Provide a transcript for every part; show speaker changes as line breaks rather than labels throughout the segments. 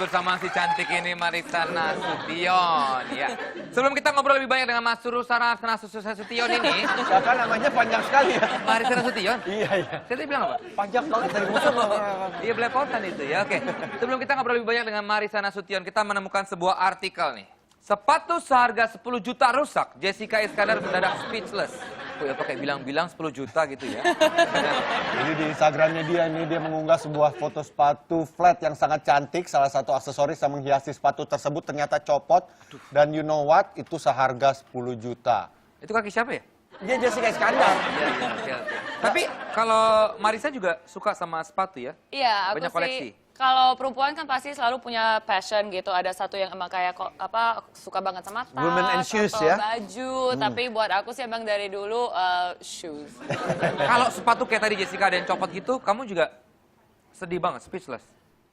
bersama si cantik ini Marissa Nasution. Ya. Sebelum kita ngobrol lebih banyak dengan Mas Surusara Nasution ini.
Siapa namanya panjang sekali ya?
Marissa Nasution?
Iya.
Saya tadi bilang apa?
Panjang banget dari musuh.
Iya belepotan itu ya, oke. Sebelum kita ngobrol lebih banyak dengan Marissa Nasution, kita menemukan sebuah artikel nih. Sepatu seharga 10 juta rusak, Jessica Iskandar mendadak speechless. Kok ya pakai bilang-bilang 10 juta gitu ya.
Jadi di Instagramnya dia mengunggah sebuah foto sepatu flat yang sangat cantik. Salah satu aksesoris yang menghiasi sepatu tersebut ternyata copot. Dan you know what? Itu seharga 10 juta.
Itu kaki siapa ya?
Dia Jessica Iskandar.
Iya, oke. Tapi kalau Marissa juga suka sama sepatu ya?
Iya, aku
Banyak koleksi.
kalau perempuan kan pasti selalu punya passion gitu. Ada satu yang emang kayak suka banget sama tas,
Women and shoes
atau
ya?
baju. Tapi buat aku sih emang dari dulu shoes.
Kalau sepatu kayak tadi Jessica ada yang copot gitu, kamu juga sedih banget, speechless.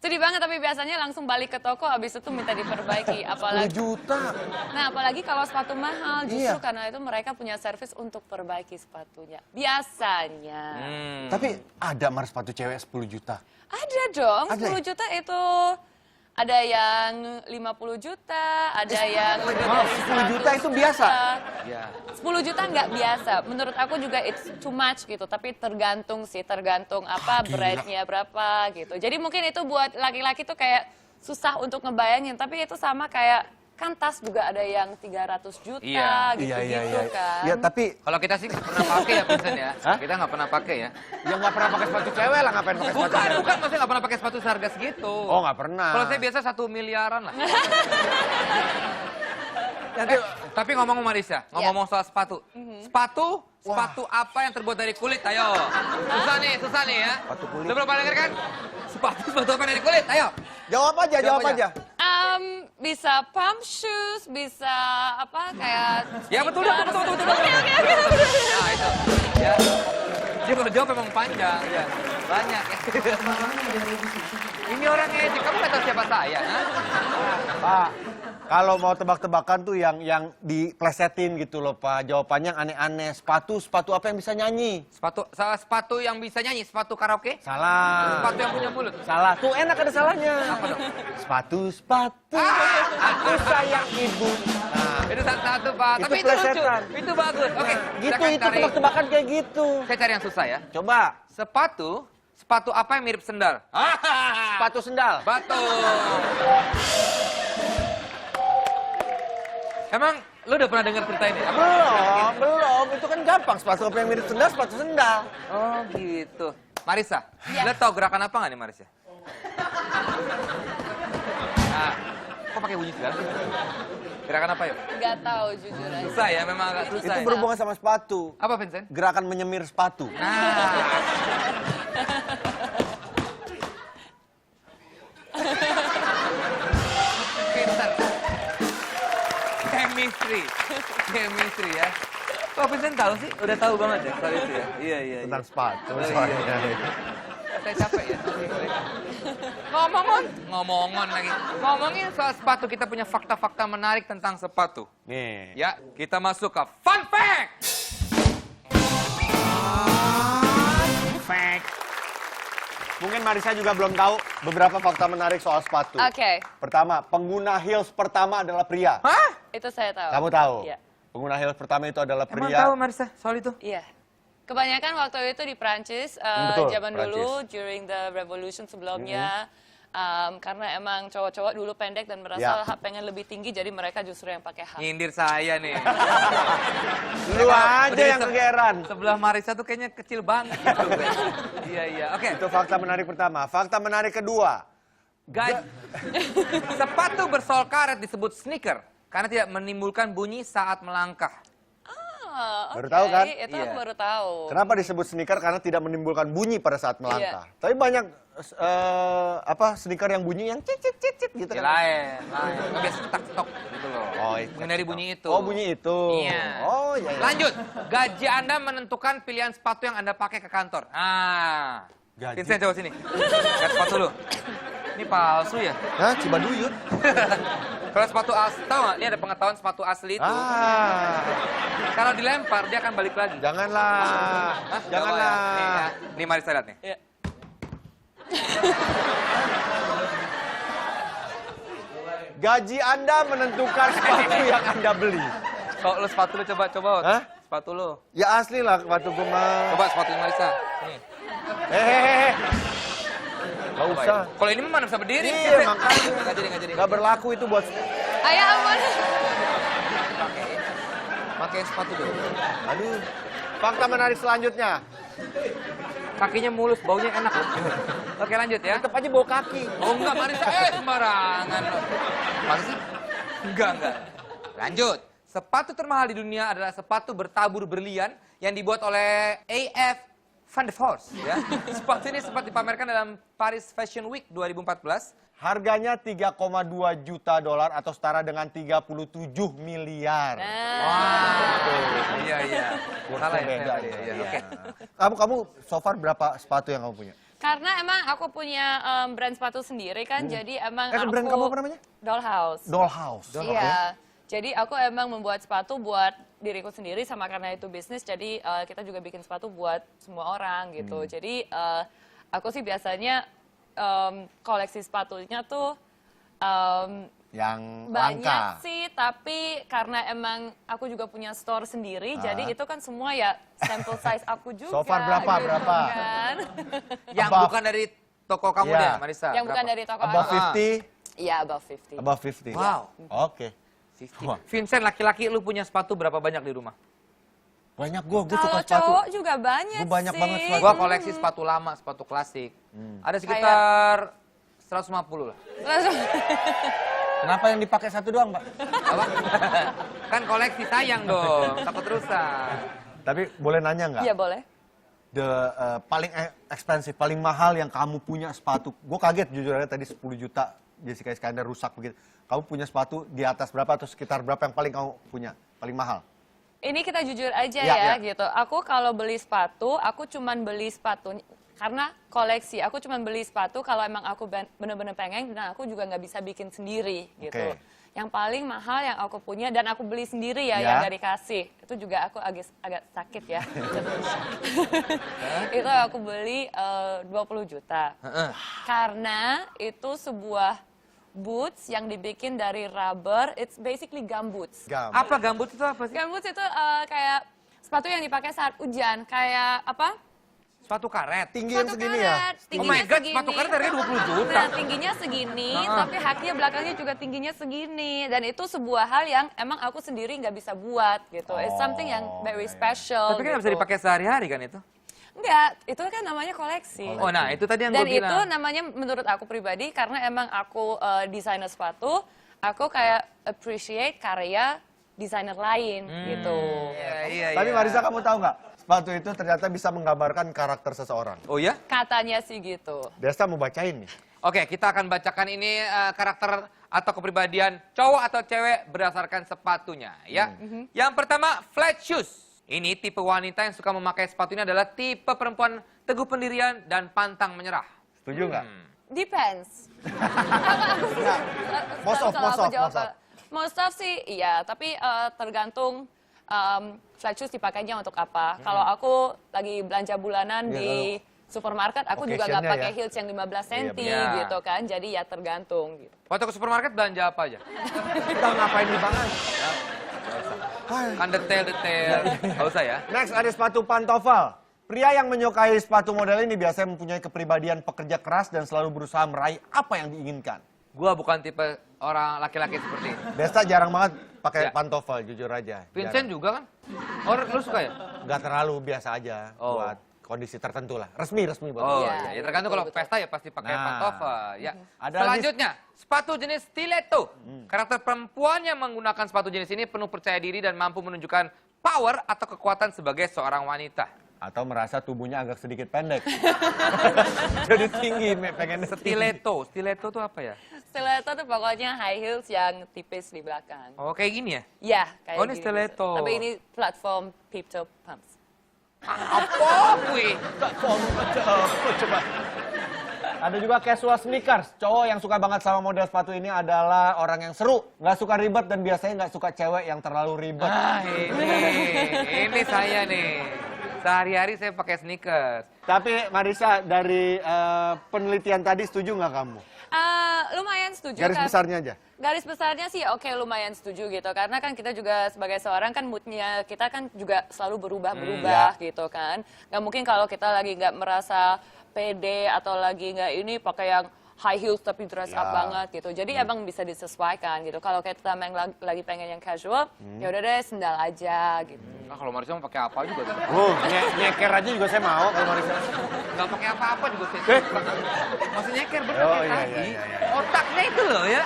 Sedih banget, tapi biasanya langsung balik ke toko habis itu minta diperbaiki.
10
Apalagi,
juta.
nah apalagi kalau sepatu mahal, justru
Iya.
karena itu mereka punya servis untuk perbaiki sepatunya. Biasanya.
Tapi ada sepatu cewek 10 juta.
Ada dong,
Ada
10 juta itu ada yang 50 juta, ada yang lebih dari
10 juta itu biasa?
Ya.
10 juta nggak biasa. Menurut aku juga it's too much gitu, tapi tergantung sih, tergantung apa brandnya berapa gitu. Jadi mungkin itu buat laki-laki tuh kayak susah untuk ngebayangin, tapi itu sama kayak kan tas juga ada yang 300 juta
Iya.
gitu-gitu kan.
Ya tapi
Kalau kita sih nggak pernah pakai ya, Vincent ya.
Hah?
Kita nggak pernah pakai ya.
yang nggak pernah pakai sepatu cewek lah, ngapain pakai sepatu cewek?
Bukan, maksudnya nggak pernah pakai sepatu seharga segitu.
Oh, nggak pernah.
Kalau saya biasa 1 miliaran lah.
Nanti
Tapi ngomong Marissa, ngomong soal sepatu. Sepatu apa yang terbuat dari kulit? Ayo. Susah nih ya.
Sepatu kulit.
Udah pernah denger kan? Sepatu apa yang dari kulit? Ayo.
jawab aja.
Bisa pump shoes, bisa apa kayak
Ya betul.
Oke.
Nah itu. Ya. Dia kalau jawab memang panjang. Ya. Banyak ya. Ini orang ngejek, kamu nggak tahu siapa saya? Hah?
Pak, kalau mau tebak-tebakan tuh yang diplesetin gitu loh Pak. Jawabannya yang aneh-aneh. Sepatu apa yang bisa nyanyi?
Sepatu yang bisa nyanyi, sepatu karaoke?
Salah.
Sepatu yang punya mulut?
Salah. Tuh enak ada salahnya.
Apa dong?
Sepatu. Aku sayang ibu. Nah,
Itu satu Pak,
Itu
tapi itu lucu,
plesetan.
itu bagus. Oke,
gitu
silakan
itu
cari.
tebak-tebakan kayak gitu.
Saya cari yang susah ya.
Coba.
Sepatu apa yang mirip sendal?
Sepatu sendal.
Betul. Emang lu udah pernah dengar cerita ini?
Belum. Itu kan gampang. Sepatu apa yang mirip sendal, sepatu sendal.
Oh gitu. Marissa,
Iya.
lu tau gerakan apa nggak nih Marissa? Nah, kok pakai bunyi segala? Gerakan apa yuk?
Nggak tahu jujur aja.
Susah ya, memang agak susah.
Itu
ya.
berhubungan sama sepatu.
Apa Vincent?
Gerakan menyemir sepatu.
Nah. Pintar. Chemistry ya. Kok Vincent tahu sih? Udah tahu banget ya soal itu ya? Iya.
Tentang sepatu.
Oh, iya.
soalnya.
Saya capek ya. Ngomongan lagi. Ngomongin soal sepatu, kita punya fakta-fakta menarik tentang sepatu.
Nih.
Ya, kita masuk ke fun fact.
Mungkin Marissa juga belum tahu beberapa fakta menarik soal sepatu.
Oke,
Pertama, pengguna heels pertama adalah pria.
Hah?
itu saya tahu.
Kamu tahu?
Iya.
Pengguna heels pertama itu adalah
Emang
pria.
tahu Marissa soal itu?
Iya. Kebanyakan waktu itu di Prancis,
Betul,
zaman dulu,
Prancis.
during the revolution sebelumnya, karena emang cowok-cowok dulu pendek dan merasa
Ya.
pengen lebih tinggi, jadi mereka justru yang pakai hak.
Nyindir saya nih.
Lu aja
Berdiri
yang kegeran.
Sebelah Marissa tuh kayaknya kecil banget. Gitu. Iya. Oke.
Itu fakta menarik pertama. Fakta menarik kedua.
Sepatu bersol karet disebut sneaker karena tidak menimbulkan bunyi saat melangkah.
Baru
Oke,
tahu kan?
Itu
Iya.
aku baru tahu.
Kenapa disebut sneaker? Karena tidak menimbulkan bunyi pada saat melangkah.
Iya.
Tapi banyak sneaker yang bunyi yang cicit gitu
Ya,
kan.
lain. Nggak biasa cetak-cetok gitu loh.
Oh,
Menghindari bunyi itu.
Oh, bunyi itu.
Iya.
Oh, iya.
Lanjut, gaji Anda menentukan pilihan sepatu yang Anda pakai ke kantor.
Gaji?
Vincent coba sini. Lihat sepatu lu. Ini palsu ya?
Hah, Cibaduyut?
Kalau sepatu asli, tahu nggak? Ini ada pengetahuan sepatu asli itu. Kalau dilempar, dia akan balik lagi.
Janganlah.
Hah?
Janganlah.
Nih, ya. Nih Marissa lihat nih.
Iya.
Gaji Anda menentukan sepatu yang Anda beli.
Kalau lu sepatu lu coba. Ot.
Hah?
Sepatu lu.
Ya asli lah sepatu gue mah.
Coba sepatu Marisa. Nih.
Hehehe. Gak
Coba
usah.
ya. Kalau ini mah mana bisa berdiri.
Iya, makanya.
Nggak jadi.
Gak berlaku itu buat...
Ayah ampun.
Pakai sepatu dulu.
Aduh. Fakta menarik selanjutnya.
Kakinya mulus, baunya enak loh. Oke lanjut ya.
Tetap aja bawa kaki.
Oh enggak Marisa, sembarangan loh. Masa sih? Enggak. Lanjut. Sepatu termahal di dunia adalah sepatu bertabur berlian yang dibuat oleh A.F. Van der Voort. Ya. Sepatu ini sempat dipamerkan dalam Paris Fashion Week 2014.
Harganya 3,2 juta dolar atau setara dengan 37 miliar.
Iya. Salah ya?
Beda,
Iya.
ya.
Oke.
Kamu so far berapa sepatu yang kamu punya?
Karena emang aku punya brand sepatu sendiri kan, jadi emang aku...
Brand kamu apa namanya?
Dollhouse.
Dollhouse.
Iya. Jadi aku emang membuat sepatu buat diriku sendiri sama karena itu bisnis, jadi kita juga bikin sepatu buat semua orang gitu. Jadi aku sih biasanya koleksi sepatunya tuh
Yang
banyak
langka.
sih, tapi karena emang aku juga punya store sendiri, jadi itu kan semua ya sample size aku juga.
So far berapa?
Kan?
Yang
Above.
bukan dari toko kamu
Iya.
deh Marisa.
Yang bukan
Berapa?
dari toko
Above
aku.
50?
Iya, above 50.
Above 50.
Wow.
Oke.
50.
Wah.
Vincent, laki-laki lu punya sepatu berapa banyak di rumah?
Banyak gue suka
Kalau
sepatu.
cowok juga banyak
Gua banyak
sih.
banget sepatu.
Gua koleksi sepatu lama, sepatu klasik. Ada sekitar 150 lah.
Kenapa yang dipakai satu doang, Pak?
Apa? Kan koleksi sayang dong, takut rusak.
Tapi boleh nanya nggak?
Iya boleh.
Paling expensive, paling mahal yang kamu punya sepatu. Gue kaget jujur aja tadi 10 juta Jessica Iskandar rusak begitu. Kamu punya sepatu di atas berapa atau sekitar berapa yang paling kamu punya? Paling mahal?
Ini kita jujur aja
Ya,
ya,
ya.
gitu. Aku kalau beli sepatu, aku cuman beli sepatu karena koleksi. Aku cuman beli sepatu kalau emang aku bener-bener pengen dan aku juga nggak bisa bikin sendiri gitu.
Oke.
Yang paling mahal yang aku punya dan aku beli sendiri ya,
Ya.
yang gak dikasih. Itu juga aku agak sakit ya. Itu aku beli 20 juta. Karena itu sebuah boots yang dibikin dari rubber, it's basically gumboots.
Apa gambut itu apa sih?
Gumboots itu kayak sepatu yang dipakai saat hujan, kayak apa?
Sepatu karet.
Tinggi yang
Sepatu
segini
karet,
ya?
Oh
tingginya
my God,
segini.
sepatu karet harganya 20 juta.
Nah, tingginya segini, tapi haknya belakangnya juga tingginya segini. Dan itu sebuah hal yang emang aku sendiri nggak bisa buat gitu. It's something yang very special.
Tapi kan nggak bisa
gitu.
dipakai sehari-hari kan itu?
Enggak, itu kan namanya koleksi.
Oh nah itu tadi yang
Dan
gue bilang.
itu namanya menurut aku pribadi, karena emang aku desainer sepatu, aku kayak appreciate karya desainer lain gitu.
Iya.
Tapi Marisa kamu tahu nggak? Sepatu itu ternyata bisa menggambarkan karakter seseorang.
Oh ya?
Katanya sih gitu.
Desta mau bacain nih.
Oke, kita akan bacakan ini karakter atau kepribadian cowok atau cewek berdasarkan sepatunya ya. Yang pertama, flat shoes. Ini tipe wanita yang suka memakai sepatu ini adalah tipe perempuan teguh pendirian dan pantang menyerah.
Setuju nggak?
Depends.
Most of.
Most of sih iya, tapi tergantung flat shoes dipakainya untuk apa. Kalau aku lagi belanja bulanan
Iya,
di supermarket, aku juga nggak
occasionnya
pakai
ya.
heels yang 15 cm
benar.
gitu kan. Jadi ya tergantung gitu.
Waktu ke supermarket belanja apa aja?
Kita ngapain di banget?
Kan detail-detail. Nggak usah ya.
Next ada sepatu pantofel. Pria yang menyukai sepatu model ini biasanya mempunyai kepribadian pekerja keras dan selalu berusaha meraih apa yang diinginkan.
Gua bukan tipe orang laki-laki seperti ini.
Desta jarang banget pakai
Ya.
pantofel, jujur aja.
Vincent juga kan? Oh, lu suka ya?
Gak terlalu biasa aja
Oh.
buat kondisi tertentu lah. Resmi buat
Oh
Iya,
iya, ya tergantung kalau
betul.
pesta ya pasti pakai
Nah.
pantofel. Ya.
Ada
Selanjutnya, sepatu jenis stiletto. Karakter perempuan yang menggunakan sepatu jenis ini penuh percaya diri dan mampu menunjukkan power atau kekuatan sebagai seorang wanita.
Atau merasa tubuhnya agak sedikit pendek. Jadi tinggi, pengen
Stiletto, stiletto tuh apa ya?
Stiletto tuh pokoknya high heels yang tipis di belakang.
Oh kayak gini ya?
Ya, kayak
Oh, ini
gini.
stiletto.
Tapi ini platform peep toe pumps.
Apa wih?
Coba. Ada juga casual sneakers. Cowok yang suka banget sama model sepatu ini adalah orang yang seru. Nggak suka ribet dan biasanya nggak suka cewek yang terlalu ribet.
Ah ini saya nih. Sehari-hari saya pakai sneakers.
Tapi Marisa, dari penelitian tadi setuju nggak kamu?
Lumayan setuju.
Garis
kan.
besarnya aja.
Garis besarnya sih oke, lumayan setuju gitu. Karena kan kita juga sebagai seorang kan moodnya kita kan juga selalu berubah-berubah gitu kan. Nggak mungkin kalau kita lagi nggak merasa pede atau lagi nggak ini pakai yang high heels tapi dress up banget gitu. Jadi emang bisa disesuaikan gitu. Kalau kita memang lagi pengen yang casual, ya udah deh sendal aja gitu.
Nah, kalau Marisa mau pakai apa juga tuh.
Nyeker aja juga saya mau kalau Marisa.
Nggak pakai apa-apa juga sih. Maksudnya nyeker bener
Oh,
kayak
iya,
tadi.
iya, iya.
Otaknya itu loh ya.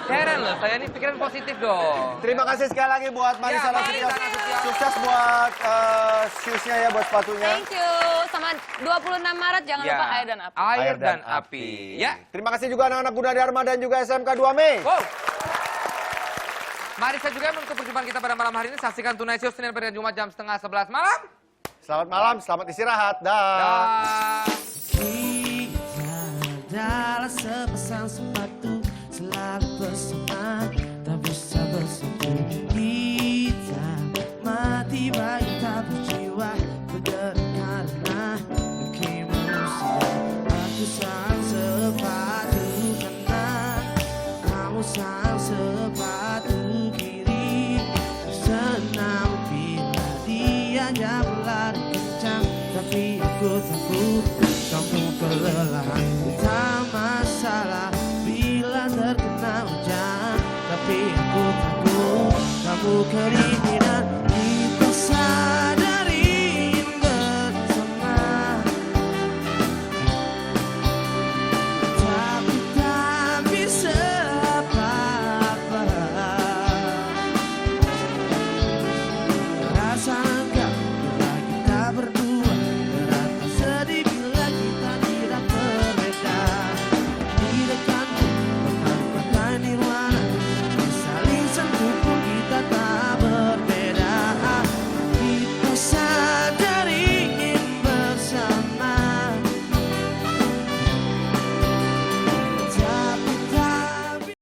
Heran loh, saya ini pikiran positif dong.
Terima kasih sekali lagi buat Marisa
Ya,
Nasution.
Marisa Nasution.
Sukses buat shoes-nya ya, buat sepatunya.
Thank you. Sama 26 Maret jangan
Ya,
lupa air dan api.
Air dan api. Ya.
Terima kasih juga anak-anak Gunadarma dan juga SMK 2 Mei.
Wow. Marisa juga menutup perjumpaan kita pada malam hari ini. Saksikan Tonight Show Senin pada Jumat jam 10:30 malam.
Selamat malam, selamat istirahat. Dah.
Dah.
Kita adalah sepasang sepatu selalu bersama, tak bisa bersatu. Kita mati bagi tak berjiwa berdekatan bagi manusia. Aku sang sepatu kanan, kamu sang sepatu kiri. Senang bila dia berlari kencang, tapi aku takut kamu kelelahan. Tak masalah bila terkena hujan, tapi aku takut kamu kedinginan.